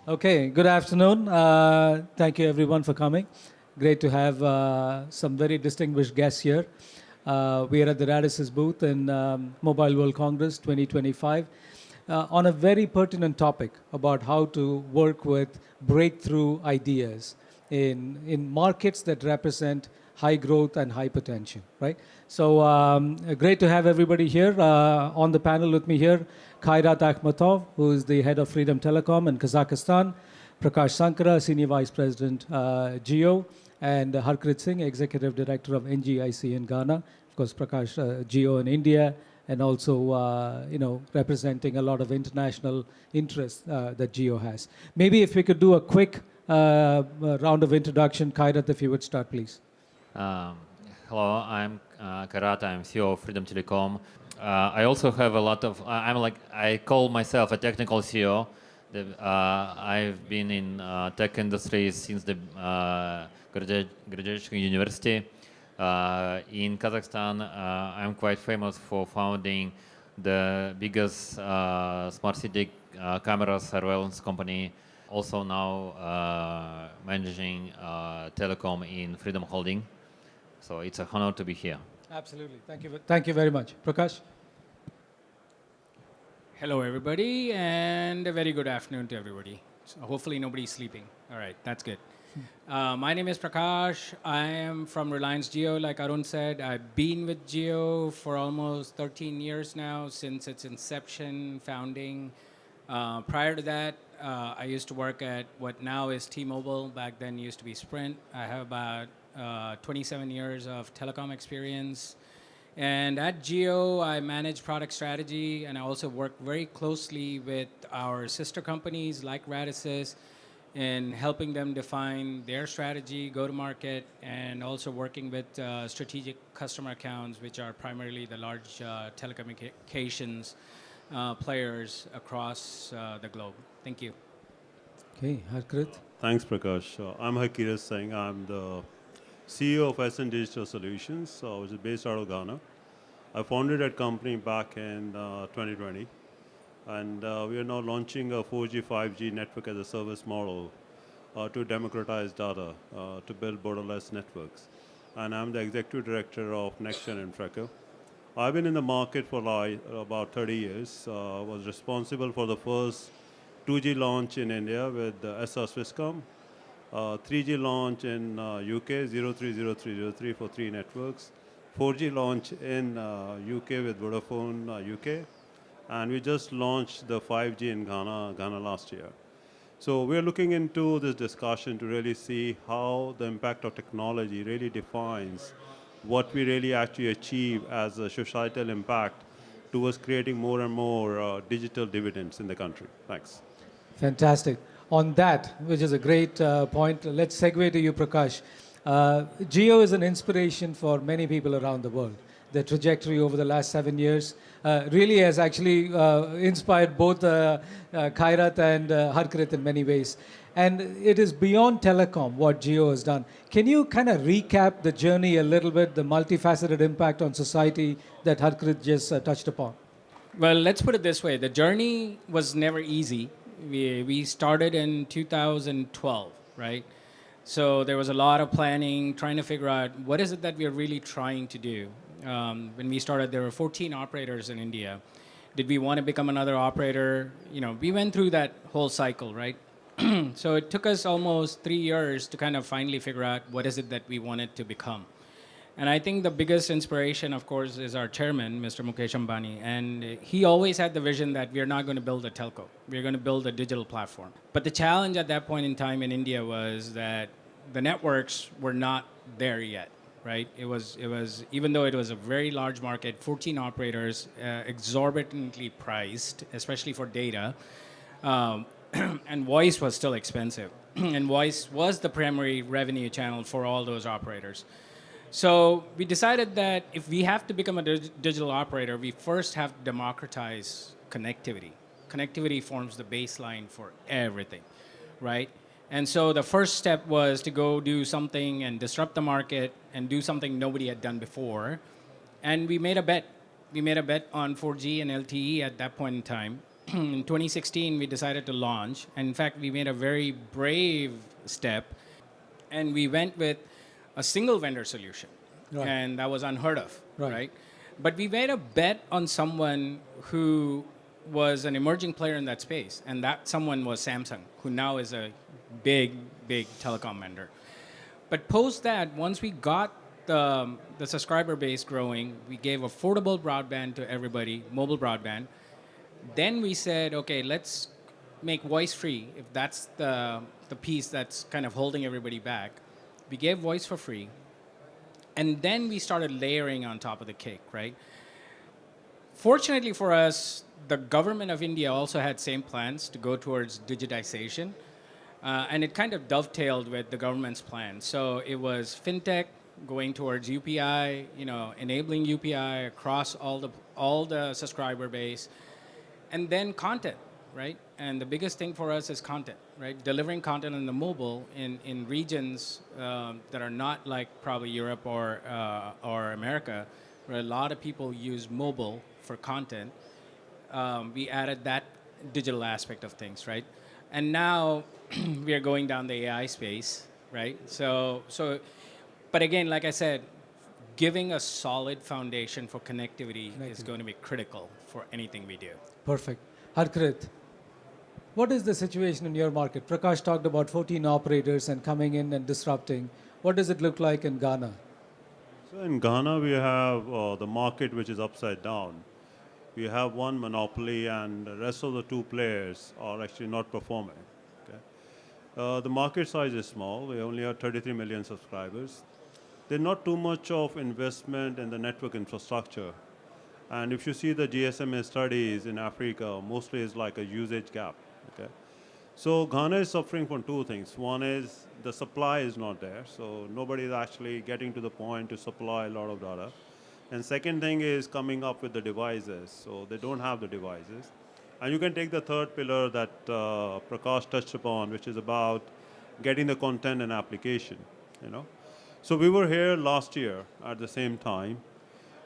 Okay, good afternoon. Thank you everyone for coming. Great to have some very distinguished guests here. We are at the Radisys booth in Mobile World Congress 2025 on a very pertinent topic about how to work with breakthrough ideas in markets that represent high growth and high potential, right? So great to have everybody here. On the panel with me here, Kairat Akhmetov, who is the head of Freedom Telecom in Kazakhstan, Prakash Sankara, Senior Vice President, Geo, and Harkirit Singh, Executive Director of NGIC in Ghana. Of course, Prakash, Geo in India, and also, representing a lot of international interests that Geo has. Maybe if we could do a quick round of introduction. Kairat, if you would start, please. Hello, I'm Kairat. I'm CEO of Freedom Telecom. I also have a lot of. I call myself a technical CEO. I've been in tech industry since the graduation university. In Kazakhstan, I'm quite famous for founding the biggest smart city camera surveillance company. Also now managing telecom in Freedom Holding. So it's an honor to be here. Absolutely. Thank you very much. Prakash? Hello, everybody, and a very good afternoon to everybody. So hopefully nobody's sleeping. All right, that's good. My name is Prakash. I am from Reliance Jio, like Arun said. I've been with Jio for almost 13 years now, since its inception, founding. Prior to that, I used to work at what now is T-Mobile. Back then used to be Sprint. I have about 27 years of telecom experience. And at Jio, I manage product strategy, and I also work very closely with our sister companies like Radisys in helping them define their strategy, go-to-market, and also working with strategic customer accounts, which are primarily the large telecommunications players across the globe. Thank you. Okay, Harkirit. Thanks, Prakash. I'm Harkirit Singh. I'm the CEO of SN Digital Solutions, which is based out of Ghana. I founded that company back in 2020, and we are now launching a 4G, 5G network as a service model to democratize data, to build borderless networks. And I'm the executive director of NextGen and Tracker. I've been in the market for about 30 years. Was responsible for the first 2G launch in India with SR Swisscom, 3G launch in UK, 030303 for 3 networks, 4G launch in UK with Vodafone UK, and we just launched the 5G in Ghana last year. So we're looking into this discussion to really see how the impact of technology really defines what we really actually achieve as a societal impact towards creating more and more digital dividends in the country. Thanks. Fantastic. On that, which is a great point, let's segue to you, Prakash. Geo is an inspiration for many people around the world. The trajectory over the last 7 years really has actually inspired both Kairat and Harkirit in many ways. And it is beyond telecom what Geo has done. Can you kind of recap the journey a little bit, the multifaceted impact on society that Harkirit just touched upon? Well, let's put it this way. The journey was never easy. We started in 2012, right? So there was a lot of planning, trying to figure out what is it that we are really trying to do. When we started, there were 14 operators in India. Did we want to become another operator? We went through that whole cycle, right? So it took us almost 3 years to kind of finally figure out what is it that we wanted to become. And I think the biggest inspiration, of course, is our chairman, Mr. Mukesh Ambani. And he always had the vision that we are not going to build a telco. We're going to build a digital platform. But the challenge at that point in time in India was that the networks were not there yet, right? It was even though it was a very large market, 14 operators, exorbitantly priced, especially for data, and voice was still expensive. And voice was the primary revenue channel for all those operators. So we decided that if we have to become a digital operator, we first have to democratize connectivity. Connectivity forms the baseline for everything, right? And so the first step was to go do something and disrupt the market and do something nobody had done before. And we made a bet. We made a bet on 4G and LTE at that point in time. in 2016, we decided to launch. And in fact, we made a very brave step, and we went with a single vendor solution. Right. And that was unheard of, Right. right? But we made a bet on someone who was an emerging player in that space, and that someone was Samsung, who now is a big, big telecom vendor. But post that, once we got the subscriber base growing, we gave affordable broadband to everybody, mobile broadband. Then we said, okay, let's make voice free, if that's the piece that's kind of holding everybody back. We gave voice for free. And then we started layering on top of the cake, right? Fortunately for us, the government of India also had same plans to go towards digitization. And it kind of dovetailed with the government's plan. So it was fintech going towards UPI, enabling UPI across all the subscriber base, and then content, right? And the biggest thing for us is content, right? Delivering content on the mobile in regions that are not like probably Europe or America, where a lot of people use mobile for content. We added that digital aspect of things, right? And now we are going down the AI space, right? So, but again, like I said, giving a solid foundation for connectivity is going to be critical for anything we do. Perfect. Harkirit, what is the situation in your market? Prakash talked about 14 operators and coming in and disrupting. What does it look like in Ghana? So in Ghana, we have the market which is upside down. We have one monopoly, and the rest of the two players are actually not performing. Okay? The market size is small. We only have 33 million subscribers. There's not too much of investment in the network infrastructure. And if you see the GSMA studies in Africa, mostly it's like a usage gap. Okay? So Ghana is suffering from two things. One is the supply is not there, so nobody is actually getting to the point to supply a lot of data. And second thing is coming up with the devices, so they don't have the devices. And you can take the third pillar that Prakash touched upon, which is about getting the content and application. So we were here last year at the same time.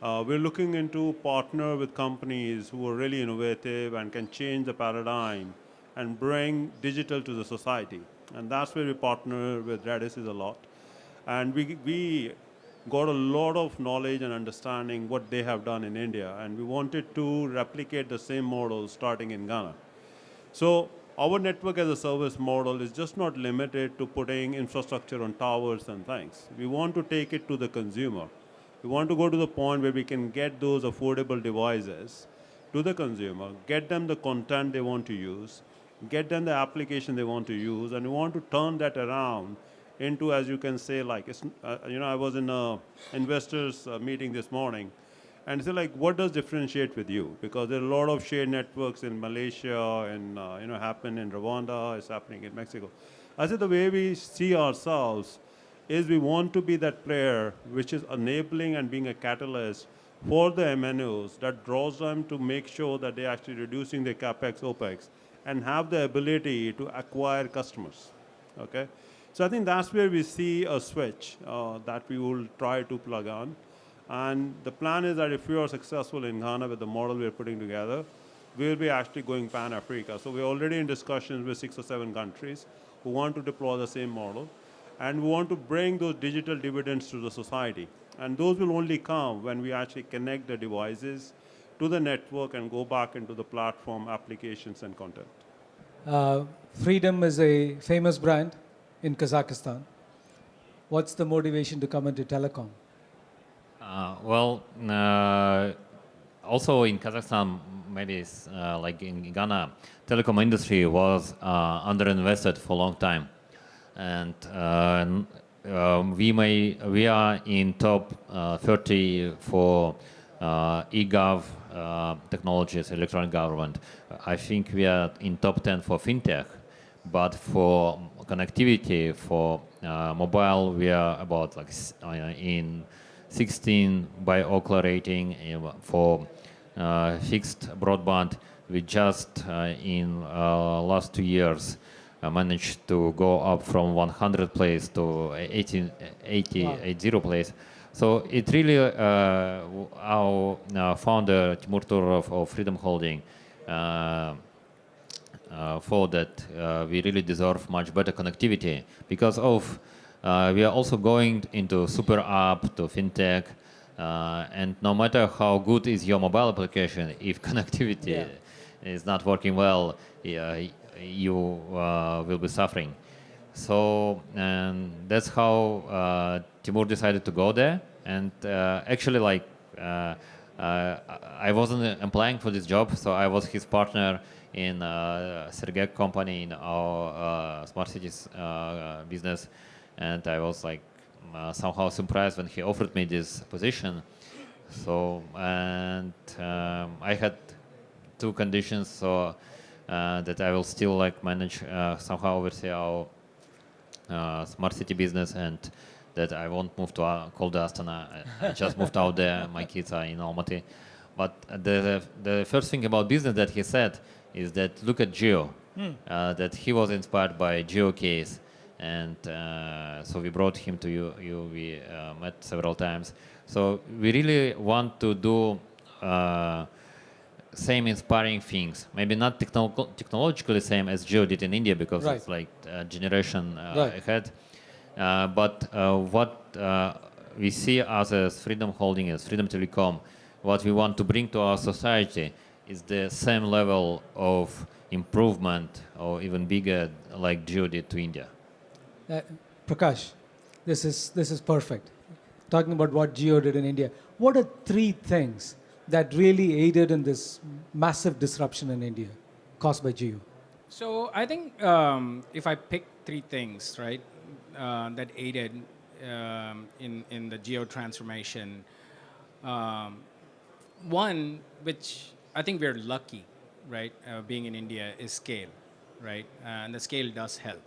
We're looking into partner with companies who are really innovative and can change the paradigm and bring digital to the society. And that's where we partner with Radisys a lot. And we got a lot of knowledge and understanding what they have done in India. And we wanted to replicate the same model starting in Ghana. So our network as a service model is just not limited to putting infrastructure on towers and things. We want to take it to the consumer. We want to go to the point where we can get those affordable devices to the consumer, get them the content they want to use, get them the application they want to use, and we want to turn that around into, as you can say, like, I was in an investors meeting this morning, and it's like, what does differentiate with you? Because there are a lot of shared networks in Malaysia, and happen in Rwanda, it's happening in Mexico. I said the way we see ourselves is we want to be that player which is enabling and being a catalyst for the MNOs that draws them to make sure that they're actually reducing their capex, opex, and have the ability to acquire customers. Okay, so I think that's where we see a switch that we will try to plug on. And the plan is that if we are successful in Ghana with the model we're putting together, we'll be actually going pan-Africa. So we're already in discussions with 6 or 7 countries who want to deploy the same model. And we want to bring those digital dividends to the society. And those will only come when we actually connect the devices to the network and go back into the platform, applications, and content. Freedom is a famous brand in Kazakhstan. What's the motivation to come into telecom? Also in Kazakhstan, maybe it's like in Ghana, telecom industry was underinvested for a long time. And we are in top 30 for e-gov technologies, electronic government. I think we are in top 10 for fintech, but for connectivity, for mobile, we are about like in 16 by Ookla rating. For fixed broadband, we just in last 2 years managed to go up from 100 place to 80 place. So it really, our founder, Timur Turov of Freedom Holding, thought that we really deserve much better connectivity because of we are also going into super app to fintech, and no matter how good is your mobile application, if connectivity is not working well, you will be suffering. So and that's how Timur decided to go there. And actually, like I wasn't applying for this job, so I was his partner in Sergey company in our smart cities business, and I was like somehow surprised when he offered me this position. So and I had two conditions, so that I will still like manage somehow oversee our smart city business, and that I won't move to cold Astana. I just moved out there. My kids are in Almaty. But the first thing about business that he said is that look at Geo, that he was inspired by Geo case. And so we brought him to you. We met several times. So we really want to do same inspiring things. Maybe not technologically same as Geo did in India because it's like a generation ahead. But what we see us as Freedom Holding, as Freedom Telecom, what we want to bring to our society is the same level of improvement or even bigger like Geo did to India. Prakash, this is perfect. Talking about what Geo did in India, what are three things that really aided in this massive disruption in India caused by Geo? So I think if I pick three things, right, that aided in the Geo transformation, one, which I think we're lucky, right, being in India, is scale, right, and the scale does help.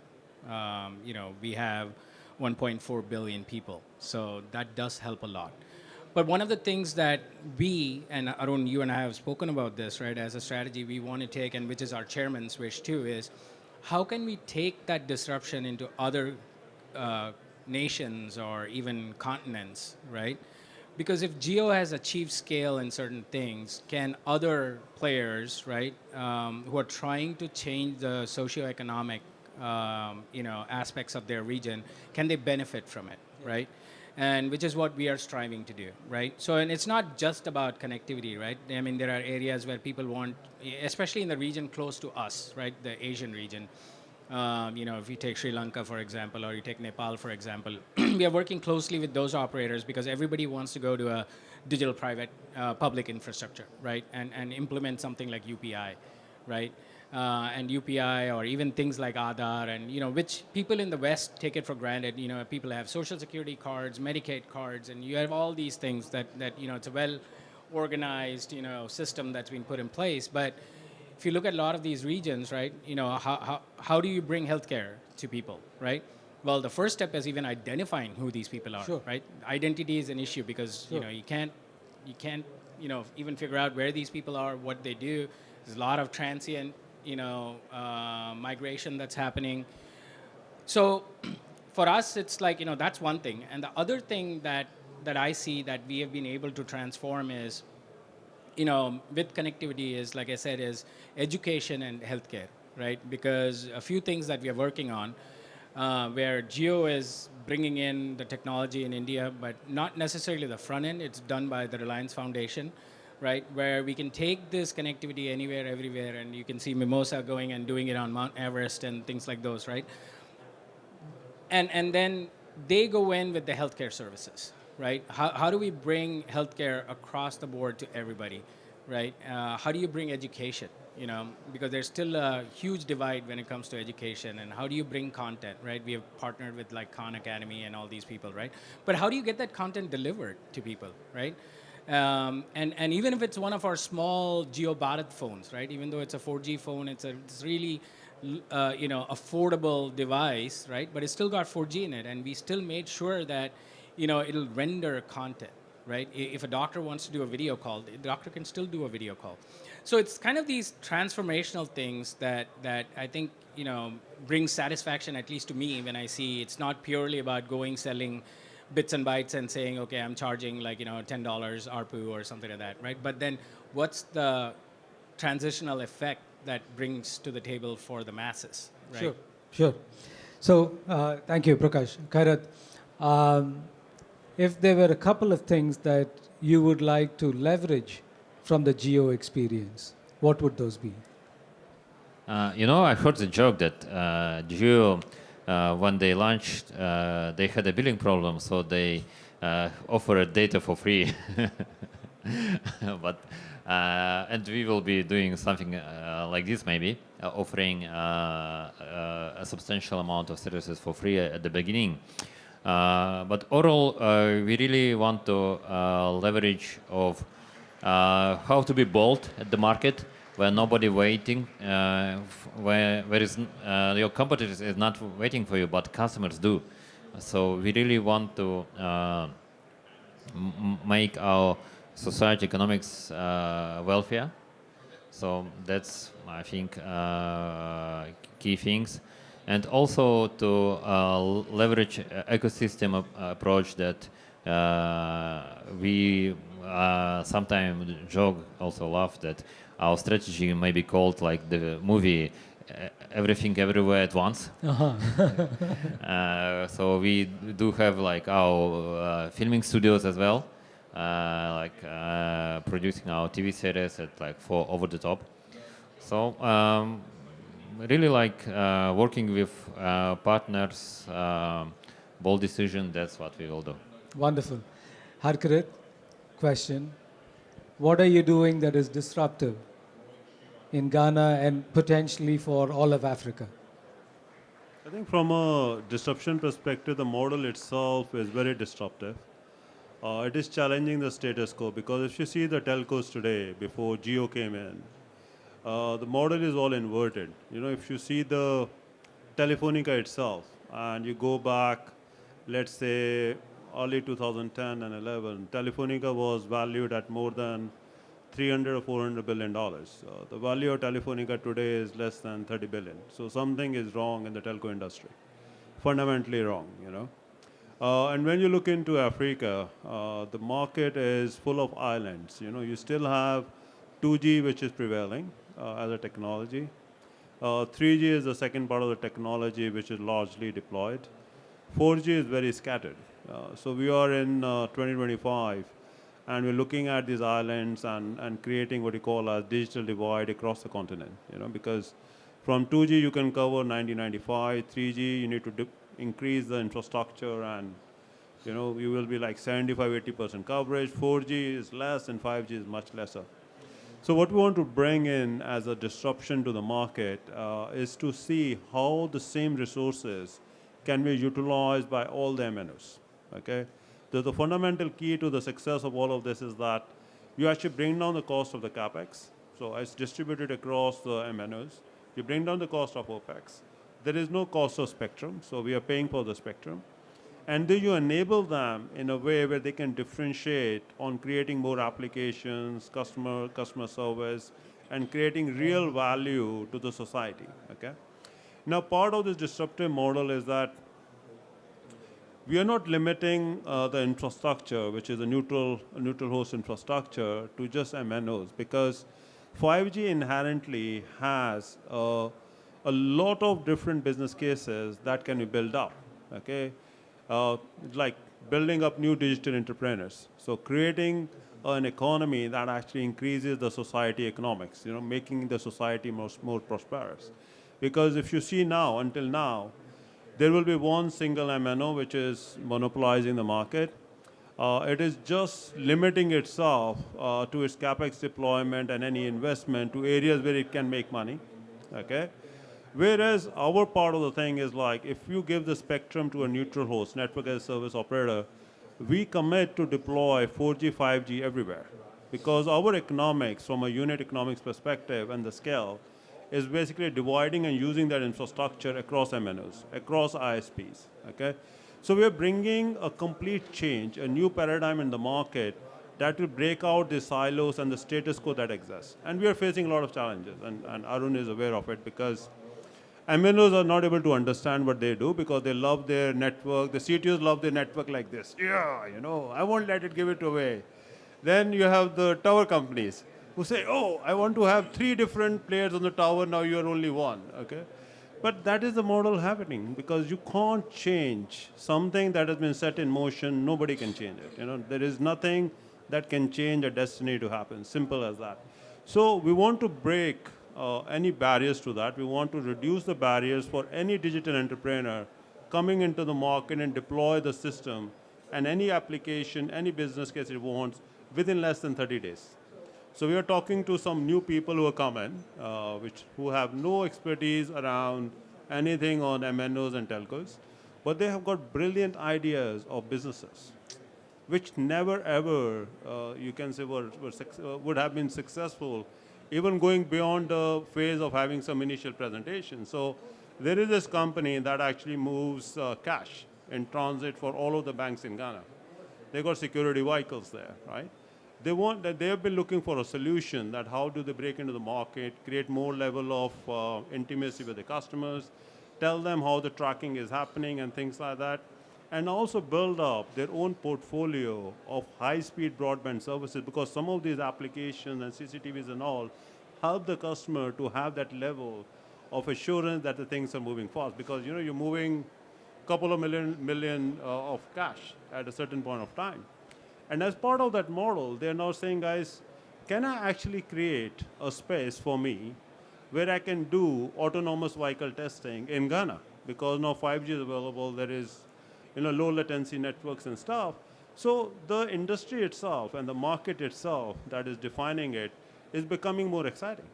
We have 1.4 billion people, so that does help a lot. But one of the things that we, and Arun, you and I have spoken about this, right, as a strategy we want to take, and which is our chairman's wish too, is how can we take that disruption into other nations or even continents, right? Because if Geo has achieved scale in certain things, can other players, right, who are trying to change the socioeconomic, aspects of their region, can they benefit from it, right? And which is what we are striving to do, right? So, and it's not just about connectivity, right? I mean, there are areas where people want, especially in the region close to us, right, the Asian region. If you take Sri Lanka, for example, or you take Nepal, for example, we are working closely with those operators because everybody wants to go to a digital private public infrastructure, right? And implement something like UPI, right? And UPI or even things like Aadhaar and, which people in the West take it for granted. People have social security cards, Medicaid cards, and you have all these things that it's a well-organized, system that's been put in place. But if you look at a lot of these regions, right, how do you bring healthcare to people, right? Well, the first step is even identifying who these people are, right? Identity is an issue because, you can't, even figure out where these people are, what they do. There's a lot of transient, migration that's happening. So for us, it's like, that's one thing. And the other thing that I see that we have been able to transform is, with connectivity is, like I said, is education and healthcare, right? Because a few things that we are working on, where Geo is bringing in the technology in India, but not necessarily the front end, it's done by the Reliance Foundation, right? Where we can take this connectivity anywhere, everywhere, and you can see Mimosa going and doing it on Mount Everest and things like those, right? And then they go in with the healthcare services, right? How do we bring healthcare across the board to everybody, right? How do you bring education, because there's still a huge divide when it comes to education, and how do you bring content, right? We have partnered with like Khan Academy and all these people, right? But how do you get that content delivered to people, right? And even if it's one of our small Geo Bharat phones, right? Even though it's a 4G phone, it's really, affordable device, right? But it's still got 4G in it, and we still made sure that, it'll render content, right? If a doctor wants to do a video call, the doctor can still do a video call. So it's kind of these transformational things that I think, brings satisfaction, at least to me, when I see it's not purely about selling bits and bytes and saying, okay, I'm charging like, $10 ARPU or something like that, right? But then what's the transitional effect that brings to the table for the masses, right? Sure, sure. So, thank you, Prakash. Kairat, if there were a couple of things that you would like to leverage from the Geo experience, what would those be? I heard the joke that Geo, when they launched, they had a billing problem, so they offered data for free. But and we will be doing something like this, maybe offering a substantial amount of services for free at the beginning. But overall, we really want to leverage of how to be bold at the market where nobody waiting, where is your competitors is not waiting for you, but customers do. So we really want to make our society economics wealthier. So that's, I think, key things. And also to leverage ecosystem approach that we sometimes joke, also laugh that our strategy may be called like the movie Everything Everywhere at Once. So we do have like our filming studios as well, producing our TV series at like for over the top. So really like working with partners, bold decision, that's what we will do. Wonderful. Harkirit, question. What are you doing that is disruptive in Ghana and potentially for all of Africa? I think from a disruption perspective, the model itself is very disruptive. It is challenging the status quo because if you see the telcos today, before Geo came in, the model is all inverted. If you see the Telefonica itself and you go back, let's say early 2010 and 11, Telefonica was valued at more than 300 or 400 billion dollars. The value of Telefonica today is less than 30 billion. So something is wrong in the telco industry, fundamentally wrong. And when you look into Africa, the market is full of islands. You still have 2G, which is prevailing as a technology. 3G is the second part of the technology, which is largely deployed. 4G is very scattered. So we are in 2025, and we're looking at these islands and creating what you call a digital divide across the continent. Because from 2G you can cover 90-95, 3G you need to increase the infrastructure, and you will be like 75-80% coverage. 4G is less, and 5G is much lesser. So what we want to bring in as a disruption to the market is to see how the same resources can be utilized by all the MNOs. Okay, the fundamental key to the success of all of this is that you actually bring down the cost of the capex. So it's distributed across the MNOs. You bring down the cost of OPEX. There is no cost of spectrum, so we are paying for the spectrum. And then you enable them in a way where they can differentiate on creating more applications, customer service, and creating real value to the society. Okay. Now, part of this disruptive model is that we are not limiting the infrastructure, which is a neutral host infrastructure, to just MNOs, because 5G inherently has a lot of different business cases that can be built up. Okay, like building up new digital entrepreneurs. So creating an economy that actually increases the society economics, making the society more prosperous. Because if you see now, until now, there will be one single MNO which is monopolizing the market. It is just limiting itself to its capex deployment and any investment to areas where it can make money. Okay. Whereas our part of the thing is like, if you give the spectrum to a neutral host, network as a service operator, we commit to deploy 4G, 5G everywhere. Because our economics, from a unit economics perspective and the scale, is basically dividing and using that infrastructure across MNOs, across ISPs. Okay? So we are bringing a complete change, a new paradigm in the market that will break out the silos and the status quo that exists. And we are facing a lot of challenges, and Arun is aware of it, because MNOs are not able to understand what they do because they love their network. The CTOs love their network like this. Yeah, I won't let it give it away. Then you have the tower companies. who say, oh, I want to have 3 different players on the tower, now you are only one, okay? But that is the model happening because you can't change something that has been set in motion. Nobody can change it. You know, there is nothing that can change a destiny to happen. Simple as that. So we want to break any barriers to that. We want to reduce the barriers for any digital entrepreneur coming into the market and deploy the system and any application, any business case it wants within less than 30 days. So we are talking to some new people who are coming, who have no expertise around anything on MNOs and telcos, but they have got brilliant ideas of businesses, which never ever, you can say, would have been successful, even going beyond the phase of having some initial presentation. So there is this company that actually moves cash in transit for all of the banks in Ghana. They got security vehicles there, right? They have been looking for a solution that how do they break into the market, create more level of intimacy with the customers, tell them how the tracking is happening and things like that, and also build up their own portfolio of high-speed broadband services because some of these applications and CCTVs and all help the customer to have that level of assurance that the things are moving fast because, you know, you're moving a couple of million of cash at a certain point of time. And as part of that model, they're now saying, guys, can I actually create a space for me where I can do autonomous vehicle testing in Ghana? Because now 5G is available, there is, you know, low latency networks and stuff. So the industry itself and the market itself that is defining it is becoming more exciting,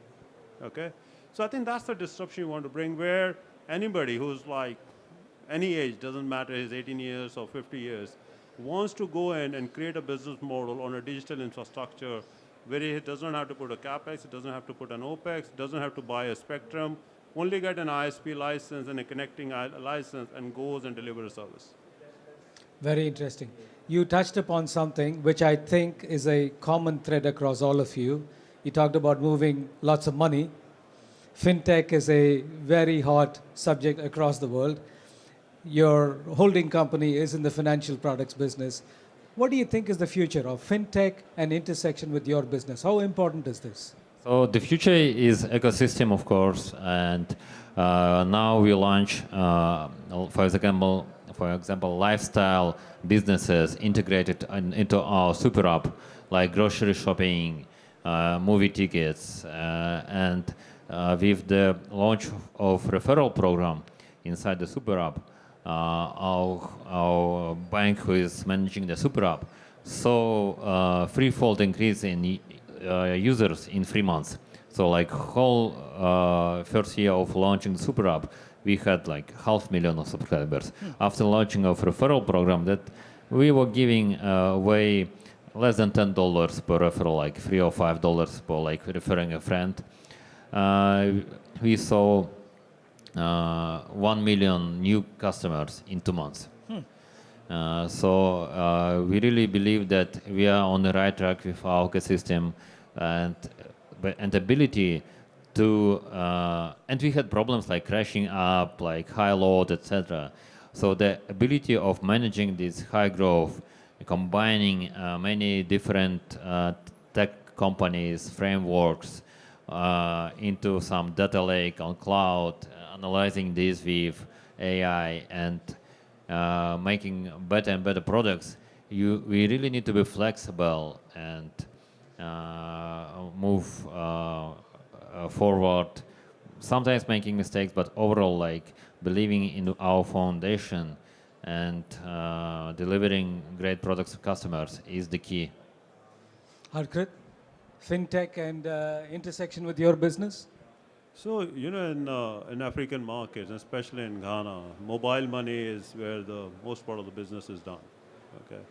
okay? So I think that's the disruption you want to bring where anybody who's like any age, doesn't matter, he's 18 years or 50 years, wants to go in and create a business model on a digital infrastructure where it doesn't have to put a capex, it doesn't have to put an opex, doesn't have to buy a spectrum, only get an ISP license and a connecting license and goes and deliver a service. Very interesting. You touched upon something which I think is a common thread across all of you. You talked about moving lots of money. Fintech is a very hot subject across the world. Your holding company is in the financial products business. What do you think is the future of fintech and intersection with your business? How important is this? So the future is ecosystem, of course, and now we launch, for example, lifestyle businesses integrated into our super app, like grocery shopping, movie tickets, and with the launch of referral program inside the super app, our bank who is managing the super app saw threefold increase in users in 3 months. So like whole first year of launching the super app, we had like 500,000 of subscribers. After launching our referral program, that we were giving away less than $10 per referral, like $3 or $5 per like referring a friend. We saw 1 million new customers in 2 months. So we really believe that we are on the right track with our ecosystem and ability to, and we had problems like crashing up, like high load, etc. So the ability of managing this high growth, combining many different tech companies, frameworks into some data lake on cloud, analyzing this with AI and making better and better products, we really need to be flexible and move forward, sometimes making mistakes, but overall like believing in our foundation and delivering great products to customers is the key. Harkirit, fintech and intersection with your business? So, you know, in African markets, especially in Ghana, mobile money is where the most part of the business is done, okay?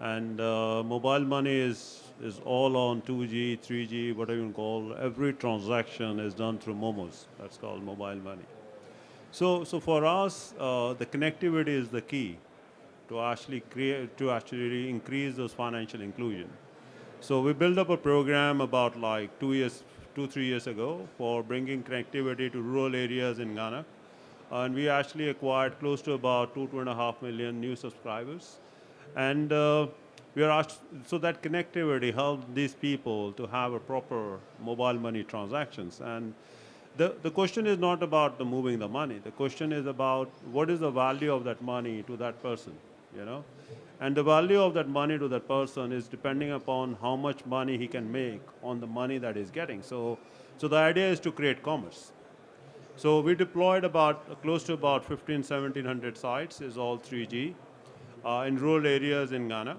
And mobile money is all on 2G, 3G, whatever you call. Every transaction is done through momos. That's called mobile money. So for us, the connectivity is the key to actually increase those financial inclusion. So we built up a program about like 2-3 years ago for bringing connectivity to rural areas in Ghana. And we actually acquired close to about 2.5 million new subscribers. And we are asked, so that connectivity helped these people to have a proper mobile money transactions. And the question is not about the moving the money. The question is about what is the value of that money to that person, you know? And the value of that money to that person is depending upon how much money he can make on the money that he's getting. So the idea is to create commerce. So we deployed about close to about 1,700 sites, is all 3G, in rural areas in Ghana.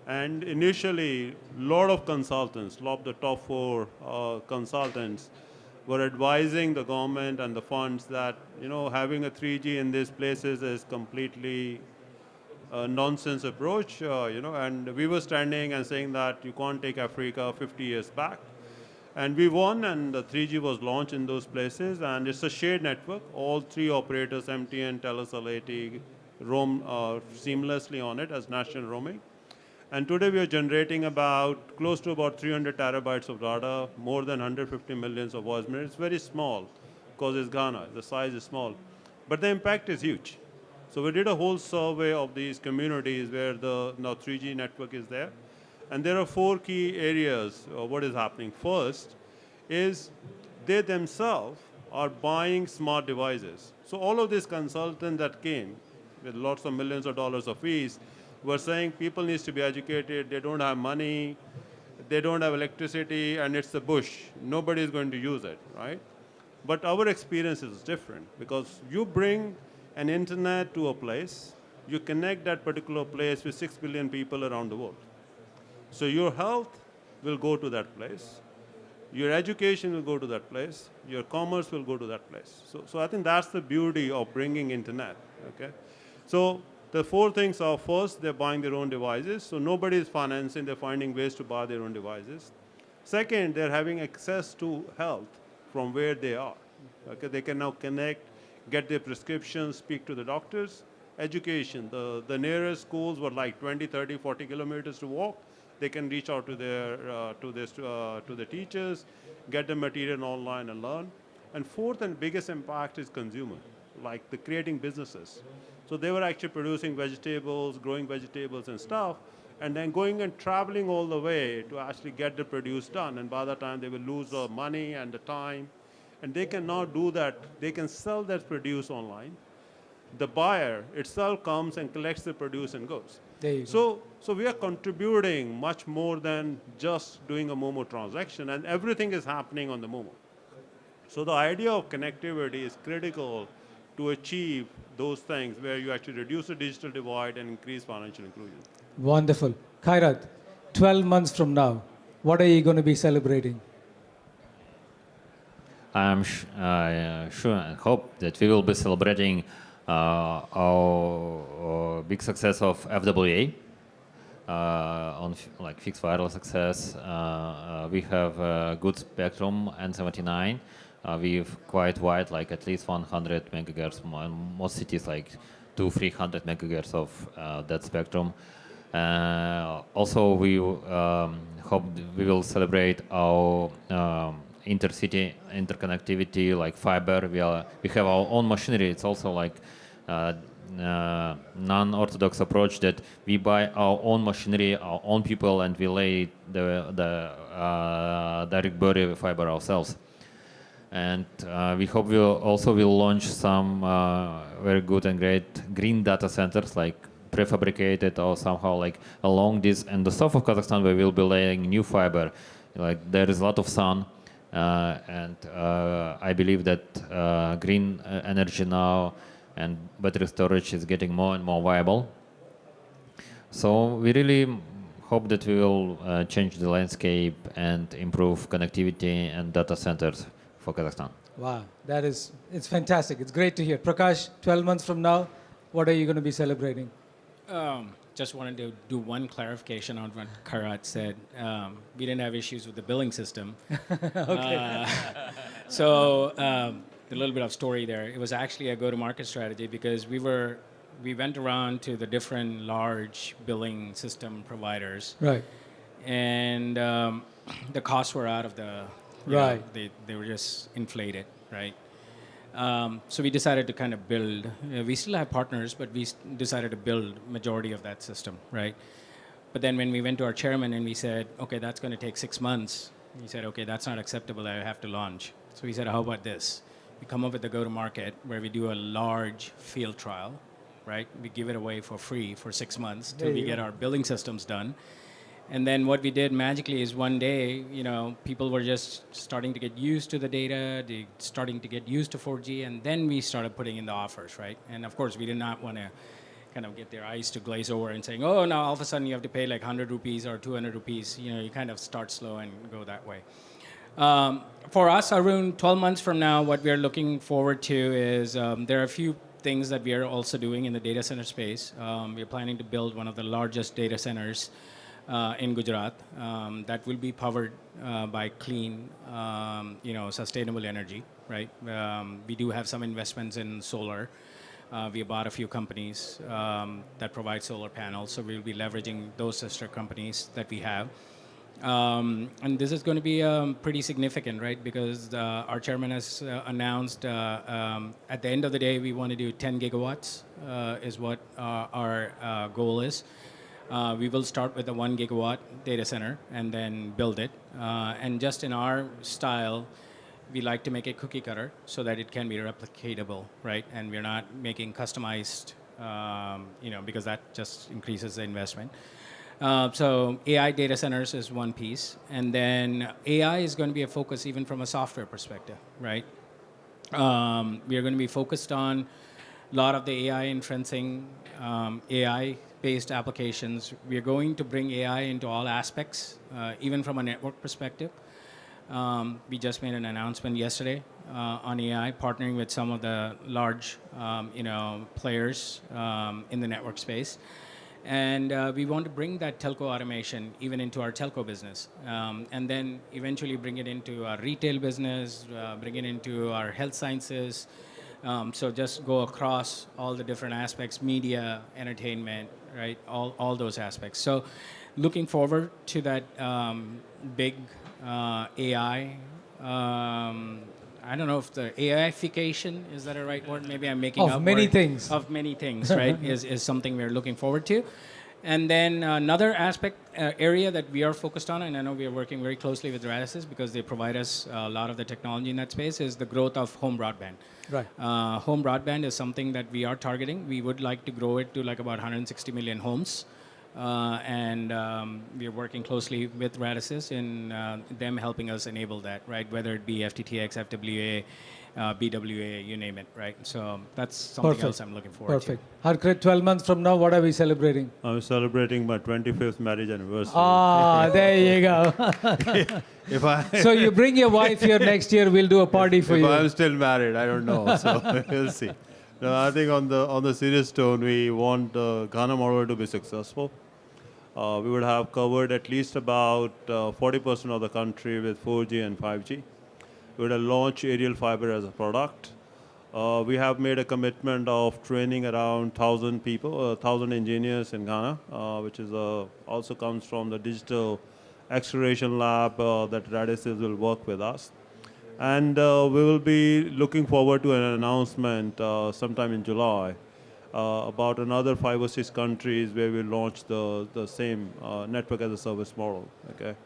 And initially, a lot of consultants, a lot of the top 4 consultants, were advising the government and the funds that, you know, having a 3G in these places is completely a nonsense approach, you know, and we were standing and saying that you can't take Africa 50 years back. And we won, and the 3G was launched in those places, and it's a shared network. All 3 operators, MTN, Telecom, AT, roam seamlessly on it as national roaming. And today we are generating about close to about 300 terabytes of data, more than 150 millions of voice minutes. It's very small because it's Ghana. The size is small. But the impact is huge. So we did a whole survey of these communities where the now 3G network is there. And there are 4 key areas of what is happening. First is they themselves are buying smart devices. So all of these consultants that came with lots of millions of dollars of fees were saying people need to be educated, they don't have money, they don't have electricity, and it's the bush. Nobody is going to use it, right? But our experience is different because you bring an internet to a place, you connect that particular place with 6 billion people around the world. So your health will go to that place, your education will go to that place, your commerce will go to that place. So I think that's the beauty of bringing internet, okay? So the 4 things are, first, they're buying their own devices, so nobody is financing, they're finding ways to buy their own devices. Second, they're having access to health from where they are. Okay, they can now connect, get their prescriptions, speak to the doctors. Education, the nearest schools were like 20, 30, 40 kilometers to walk. They can reach out to the teachers, get the material online and learn. And fourth and biggest impact is consumer, like the creating businesses. So they were actually producing vegetables, growing vegetables and stuff, and then going and traveling all the way to actually get the produce done. And by the time they will lose the money and the time, and they can now do that. They can sell that produce online. The buyer itself comes and collects the produce and goes. There you go. So we are contributing much more than just doing a Momo transaction, and everything is happening on the Momo. So the idea of connectivity is critical to achieve those things where you actually reduce the digital divide and increase financial inclusion. Wonderful. Kairat, 12 months from now, what are you going to be celebrating? I'm sure and hope that we will be celebrating our big success of FWA on like fixed wireless access. We have a good spectrum, N79. We've quite wide, like at least 100 megahertz. In most cities, like 200-300 megahertz of that spectrum. Also, we hope we will celebrate our intercity interconnectivity, like fiber. We have our own machinery. It's also like non-orthodox approach that we buy our own machinery, our own people, and we lay the direct body fiber ourselves. And we hope we also will launch some very good and great green data centers, like prefabricated or somehow like along this and the south of Kazakhstan, where we'll be laying new fiber. Like there is a lot of sun, and I believe that green energy now and battery storage is getting more and more viable. So we really hope that we will change the landscape and improve connectivity and data centers for Kazakhstan. Wow, it's fantastic. It's great to hear. Prakash, 12 months from now, what are you going to be celebrating? Just wanted to do one clarification on what Kairat said. We didn't have issues with the billing system. Okay. So a little bit of story there. It was actually a go-to-market strategy because we went around to the different large billing system providers. Right. And the costs were out of the, Right. They were just inflated, right? So we decided to kind of build. We still have partners, but we decided to build majority of that system, right? But then when we went to our chairman and we said, okay, that's going to take 6 months, he said, okay, that's not acceptable. I have to launch. So he said, how about this? We come up with the go-to-market where we do a large field trial, right? We give it away for free for 6 months till we get our billing systems done. And then what we did magically is one day, people were just starting to get used to the data, starting to get used to 4G, and then we started putting in the offers, right? And of course, we did not want to kind of get their eyes to glaze over and saying, oh, now all of a sudden you have to pay like 100 rupees or 200 rupees. You kind of start slow and go that way. For us, Arun, 12 months from now, what we are looking forward to is there are a few things that we are also doing in the data center space. We are planning to build one of the largest data centers in Gujarat that will be powered by clean, sustainable energy, right? We do have some investments in solar. We bought a few companies that provide solar panels, so we'll be leveraging those sister companies that we have. And this is going to be pretty significant, right? Because our chairman has announced at the end of the day, we want to do 10 gigawatts is what our goal is. We will start with a 1 gigawatt data center and then build it. And just in our style, we like to make it cookie cutter so that it can be replicatable, right? And we're not making customized, because that just increases the investment. So AI data centers is one piece. And then AI is going to be a focus even from a software perspective, right? We are going to be focused on a lot of the AI inferencing, AI-based applications. We are going to bring AI into all aspects, even from a network perspective. We just made an announcement yesterday on AI, partnering with some of the large, players in the network space. And we want to bring that telco automation even into our telco business, and then eventually bring it into our retail business, bring it into our health sciences. So just go across all the different aspects, media, entertainment, right? All those aspects. So looking forward to that big AI. I don't know if the AIification, is that a right word? Maybe I'm making up Of many word. things. Of many things, right, is something we're looking forward to. And then another aspect, area that we are focused on, and I know we are working very closely with Radisys because they provide us a lot of the technology in that space, is the growth of home broadband. Right. Home broadband is something that we are targeting. We would like to grow it to like about 160 million homes. And we are working closely with Radisys in them helping us enable that, right? Whether it be FTTX, FWA, BWA, you name it, right? So that's something else I'm looking forward Perfect. Harkirit, 12 months from now, what are we celebrating? I'm celebrating my 25th marriage anniversary. Ah, there you go. If I So you bring your wife here next year, we'll do a party for if you. I'm still married, I don't know. So we'll see. No, I think on the serious tone, we want the Ghana model to be successful. We would have covered at least about 40% of the country with 4G and 5G. We would have launched aerial fiber as a product. We have made a commitment of training around 1,000 people, 1,000 engineers in Ghana, which is also comes from the digital acceleration lab that Radisys will work with us. And we will be looking forward to an announcement sometime in July about another 5 or 6 countries where we launch the same network as a service model. Okay,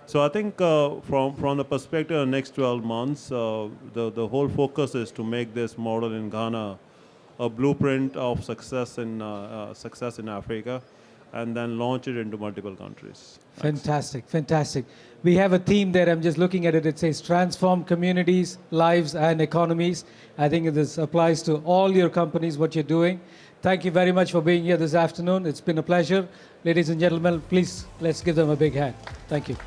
so I think from the perspective of the next 12 months, the whole focus is to make this model in Ghana a blueprint of success in Africa, and then launch it into multiple countries. Fantastic, fantastic. We have a theme there. I'm just looking at it. It says transform communities, lives, and economies. I think this applies to all your companies, what you're doing. Thank you very much for being here this afternoon. It's been a pleasure. Ladies and gentlemen, please, let's give them a big hand. Thank you.